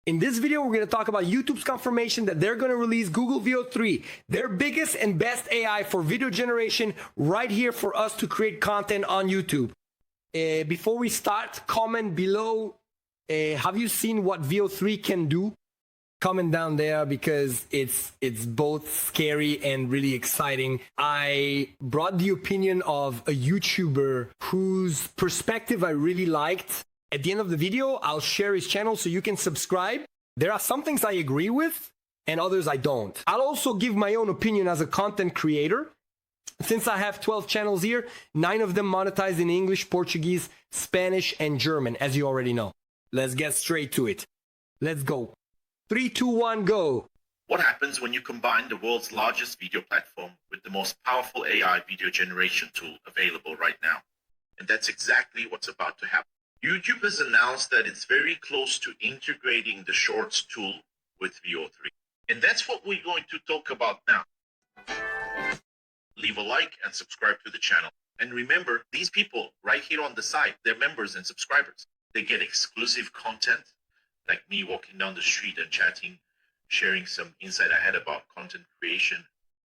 In this video, we're going to talk about YouTube's confirmation that they're going to release Google Veo 3, their biggest and best AI for video generation right here for us to create content on YouTube. Before we start, comment below, have you seen what Veo 3 can do? Comment down there because it's both scary and really exciting. I brought the opinion of a YouTuber whose perspective I really liked. At the end of the video, I'll share his channel so you can subscribe. There are some things I agree with and others I don't. I'll also give my own opinion as a content creator. Since I have 12 channels here, 9 of them monetized in English, Portuguese, Spanish, and German, as you already know. Let's get straight to it. Let's go. 3, 2, 1, go. What happens when you combine the world's largest video platform with the most powerful AI video generation tool available right now? And that's exactly what's about to happen. YouTube has announced that it's very close to integrating the Shorts tool with Veo 3. And that's what we're going to talk about now. Leave a like and subscribe to the channel. And remember, these people right here on the side, they're members and subscribers. They get exclusive content, like me walking down the street and chatting, sharing some insight I had about content creation.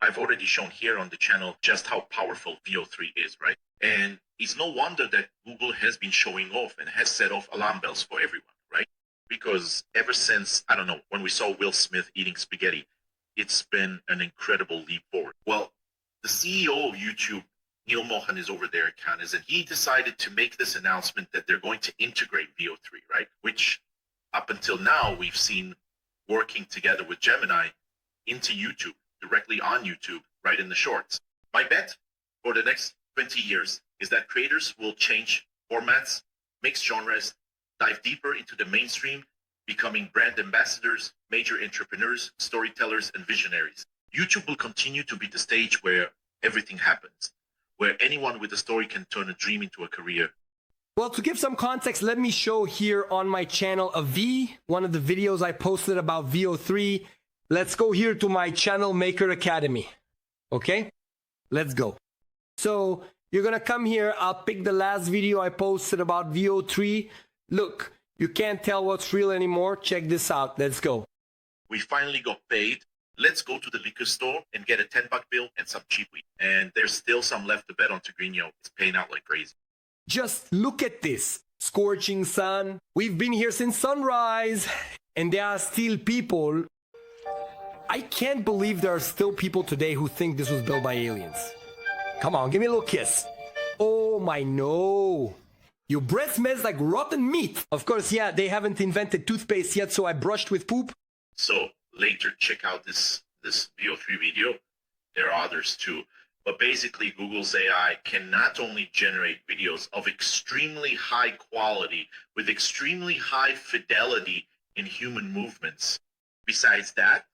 I've already shown here on the channel just how powerful Veo 3 is, right? And it's no wonder that Google has been showing off and has set off alarm bells for everyone, right? Because ever since, I don't know, when we saw Will Smith eating spaghetti, it's been an incredible leap forward. Well, the CEO of YouTube, Neil Mohan, is over there at Cannes, and he decided to make this announcement that they're going to integrate Veo 3, right? Which up until now, we've seen working together with Gemini into YouTube, directly on YouTube, right in the Shorts. My bet for the next 20 years is that creators will change formats, mix genres, dive deeper into the mainstream, becoming brand ambassadors, major entrepreneurs, storytellers, and visionaries. YouTube will continue to be the stage where everything happens, where anyone with a story can turn a dream into a career. Well, to give some context, let me show here on my channel one of the videos I posted about Veo 3. Let's go here to my channel Maker Academy. Okay, let's go. So you're gonna come here. I'll pick the last video I posted about Veo 3. Look, you can't tell what's real anymore. Check this out. Let's go. We finally got paid. Let's go to the liquor store and get a $10 bill and some cheap weed. And there's still some left to bet on Tigrinho. It's paying out like crazy. Just look at this. Scorching sun. We've been here since sunrise. And there are still people. I can't believe there are still people today who think this was built by aliens. Come on, give me a little kiss. Oh my, no. Your breath smells like rotten meat. Of course, yeah, they haven't invented toothpaste yet, so I brushed with poop. So later, check out this Veo 3 video. There are others too. But basically, Google's AI can not only generate videos of extremely high quality with extremely high fidelity in human movements. Besides that,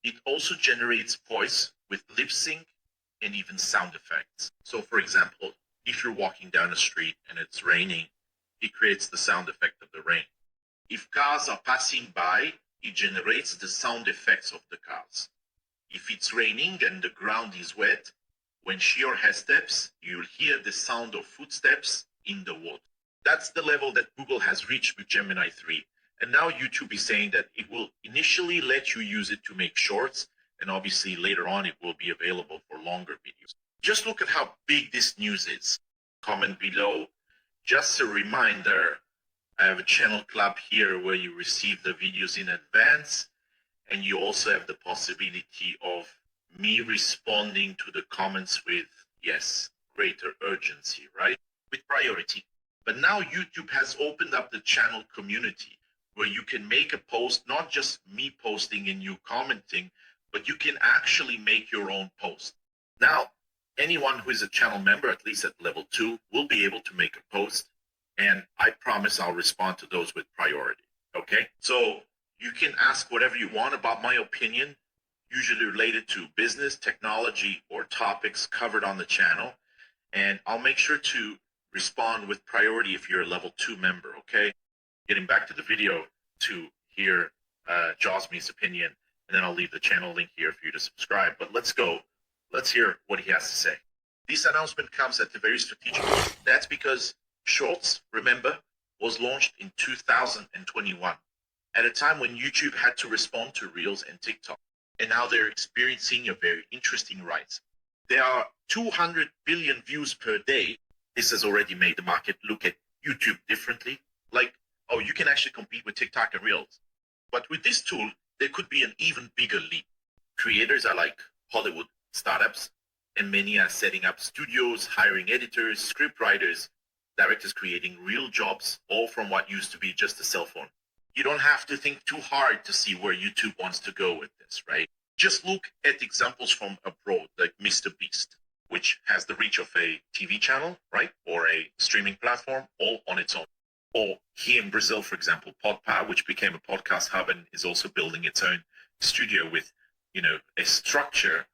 it also generates voice with lip sync and even sound effects. So for example, if you're walking down a street and it's raining, it creates the sound effect of the rain. If cars are passing by, it generates the sound effects of the cars. If it's raining and the ground is wet, when Shior has steps, you'll hear the sound of footsteps in the water. That's the level that Google has reached with Gemini 3. And now YouTube is saying that it will initially let you use it to make shorts, and obviously later on it will be available for longer videos. Just look at how big this news is. Comment below. Just a reminder, I have a channel club here where you receive the videos in advance, and you also have the possibility of me responding to the comments with, yes, greater urgency, right? With priority. But now YouTube has opened up the channel community where you can make a post, not just me posting and you commenting, but you can actually make your own post. Now, anyone who is a channel member, at least at level 2, will be able to make a post, and I promise I'll respond to those with priority, okay? So you can ask whatever you want about my opinion, usually related to business, technology, or topics covered on the channel, and I'll make sure to respond with priority if you're a level 2 member, okay? Getting back to the video to hear Josme's opinion, and then I'll leave the channel link here for you to subscribe. But let's go. Let's hear what he has to say. This announcement comes at a very strategic moment. That's because Shorts, remember, was launched in 2021. at a time when YouTube had to respond to Reels and TikTok. And now they're experiencing a very interesting rise. There are 200 billion views per day. This has already made the market look at YouTube differently. Like, oh, you can actually compete with TikTok and Reels. But with this tool, there could be an even bigger leap. Creators are like Hollywood startups, and many are setting up studios, hiring editors, script writers, directors, creating real jobs, all from what used to be just a cell phone. You don't have to think too hard to see where YouTube wants to go with this, right? Just look at examples from abroad, like Mr. Beast, which has the reach of a TV channel, right? Or a streaming platform, all on its own. Or here in Brazil, for example, Podpah, which became a podcast hub and is also building its own studio with, a structure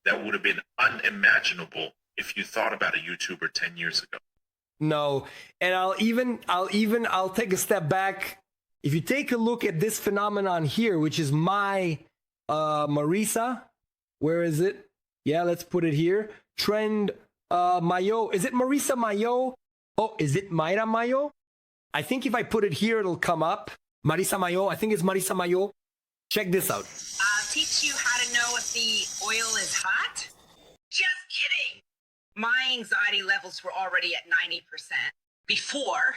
that would have been unimaginable if you thought about a YouTuber 10 years ago. No, and I'll take a step back. If you take a look at this phenomenon here, which is my Marisa, where is it? Yeah, let's put it here. Trend Mayo. Is it Marisa Mayo? Oh, is it Mayra Mayo? I think if I put it here, it'll come up. Marisa Mayo. I think it's Marisa Mayo. Check this out. I'll teach you how to know if the oil is hot. Just kidding. My anxiety levels were already at 90% before,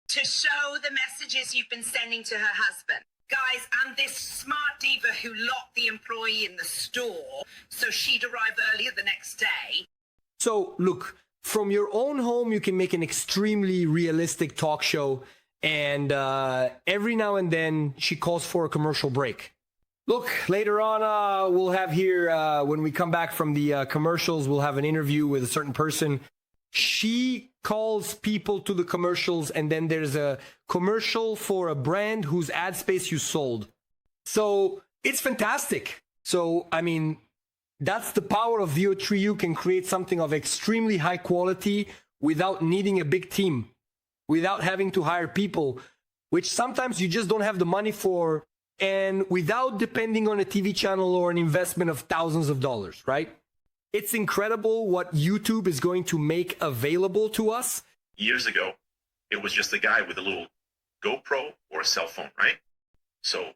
to show the messages you've been sending to her husband. Guys, I'm this smart diva who locked the employee in the store so she'd arrive earlier the next day. So look, from your own home, you can make an extremely realistic talk show, and every now and then she calls for a commercial break. Look, later on, we'll have here, when we come back from the commercials, we'll have an interview with a certain person. She calls people to the commercials, and then there's a commercial for a brand whose ad space you sold. So it's fantastic. So, I mean, that's the power of VO3. You can create something of extremely high quality without needing a big team, without having to hire people, which sometimes you just don't have the money for, and without depending on a TV channel or an investment of thousands of dollars, right? It's incredible what YouTube is going to make available to us. Years ago, it was just a guy with a little GoPro or a cell phone, right? So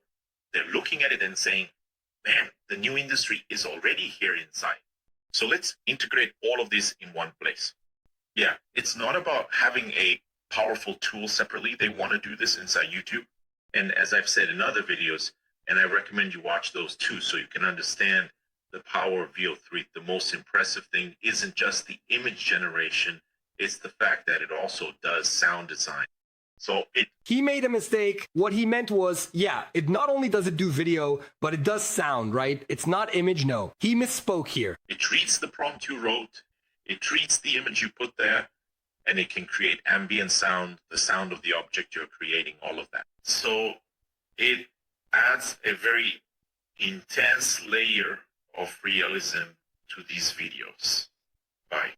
they're looking at it and saying, man, the new industry is already here inside. So let's integrate all of this in one place. Yeah, it's not about having a powerful tool separately. They want to do this inside YouTube. And as I've said in other videos, and I recommend you watch those too so you can understand the power of VO3. The most impressive thing isn't just the image generation, it's the fact that it also does sound design. So he made a mistake. What he meant was, yeah, it not only does it do video, but it does sound, right? It's not image, no. He misspoke here. It treats the prompt you wrote, it treats the image you put there, and it can create ambient sound, the sound of the object you're creating, all of that. So it adds a very intense layer of realism to these videos. Bye.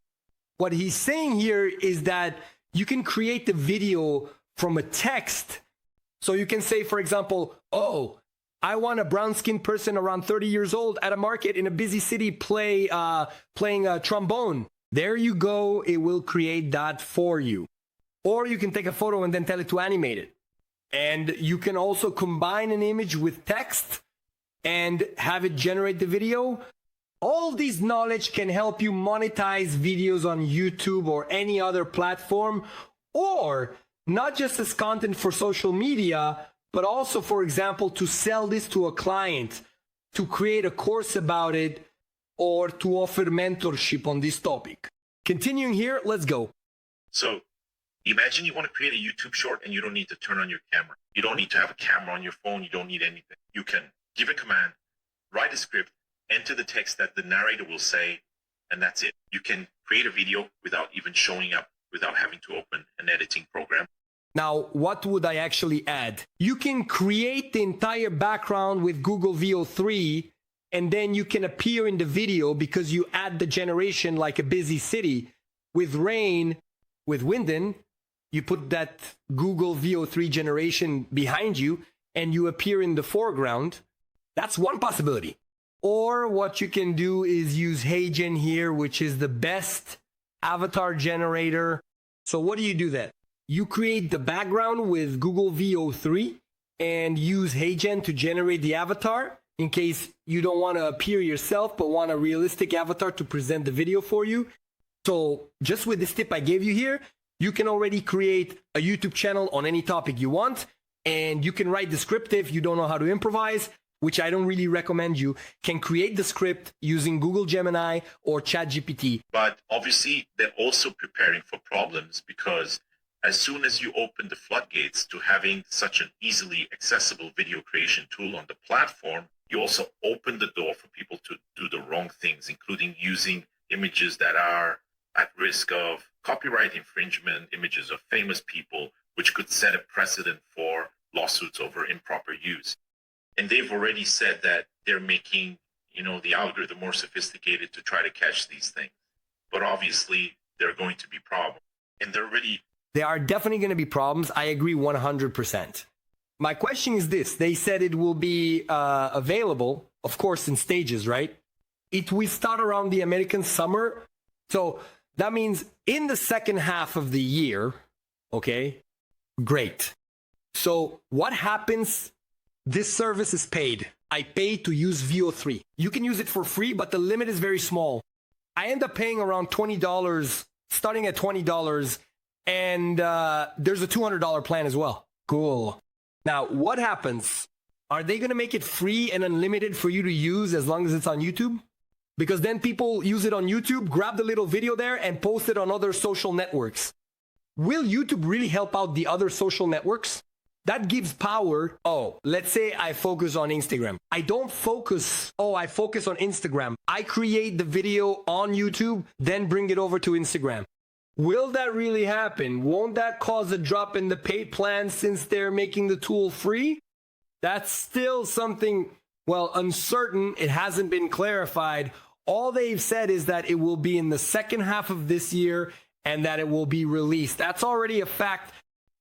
What he's saying here is that you can create the video from a text. So you can say, for example, oh, I want a brown-skinned person around 30 years old at a market in a busy city playing a trombone. There you go. It will create that for you. Or you can take a photo and then tell it to animate it. And you can also combine an image with text and have it generate the video. All these knowledge can help you monetize videos on YouTube or any other platform, or not just as content for social media, but also, for example, to sell this to a client, to create a course about it, or to offer mentorship on this topic. Continuing here, let's go. So imagine you want to create a YouTube short and you don't need to turn on your camera. You don't need to have a camera on your phone. You don't need anything. You can give a command, write a script, enter the text that the narrator will say, and that's it. You can create a video without even showing up, without having to open an editing program. Now, what would I actually add? You can create the entire background with Google VO3, and then you can appear in the video because you add the generation like a busy city. With rain, with Winden, you put that Google VO3 generation behind you, and you appear in the foreground. That's one possibility. Or what you can do is use HEYGEN here, which is the best avatar generator. So what do you do then? You create the background with Google VO3, and use HEYGEN to generate the avatar in case you don't want to appear yourself but want a realistic avatar to present the video for you. So just with this tip I gave you here, you can already create a YouTube channel on any topic you want, and you can write the script if you don't know how to improvise, which I don't really recommend. You can create the script using Google Gemini or ChatGPT. But obviously, they're also preparing for problems, because as soon as you open the floodgates to having such an easily accessible video creation tool on the platform, you also open the door for people to do the wrong things, including using images that are at risk of copyright infringement, images of famous people, which could set a precedent for lawsuits over improper use. And they've already said that they're making, the algorithm more sophisticated to try to catch these things. But obviously, there are going to be problems. And There are definitely going to be problems. I agree 100%. My question is this. They said it will be available, of course, in stages, right? It will start around the American summer. So that means in the second half of the year, okay, great. So what happens? This service is paid. I pay to use VO3. You can use it for free, but the limit is very small. I end up paying around $20, starting at $20, and there's a $200 plan as well. Cool. Now, what happens? Are they going to make it free and unlimited for you to use as long as it's on YouTube? Because then people use it on YouTube, grab the little video there, and post it on other social networks. Will YouTube really help out the other social networks? That gives power. Oh, let's say I focus on Instagram. I focus on Instagram. I create the video on YouTube, then bring it over to Instagram. Will that really happen? Won't that cause a drop in the paid plan since they're making the tool free? That's still something, uncertain. It hasn't been clarified. All they've said is that it will be in the second half of this year and that it will be released. That's already a fact.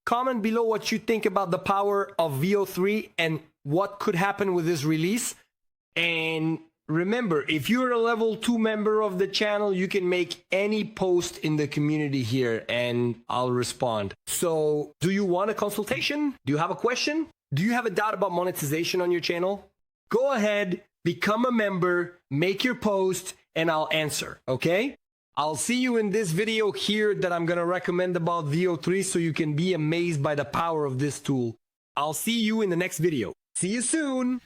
Comment below what you think about the power of VO3 and what could happen with this release. And remember, if you're a level 2 member of the channel, you can make any post in the community here and I'll respond. So do you want a consultation? Do you have a question? Do you have a doubt about monetization on your channel? Go ahead, become a member, make your post, and I'll answer, okay? I'll see you in this video here that I'm going to recommend about VO3 so you can be amazed by the power of this tool. I'll see you in the next video. See you soon!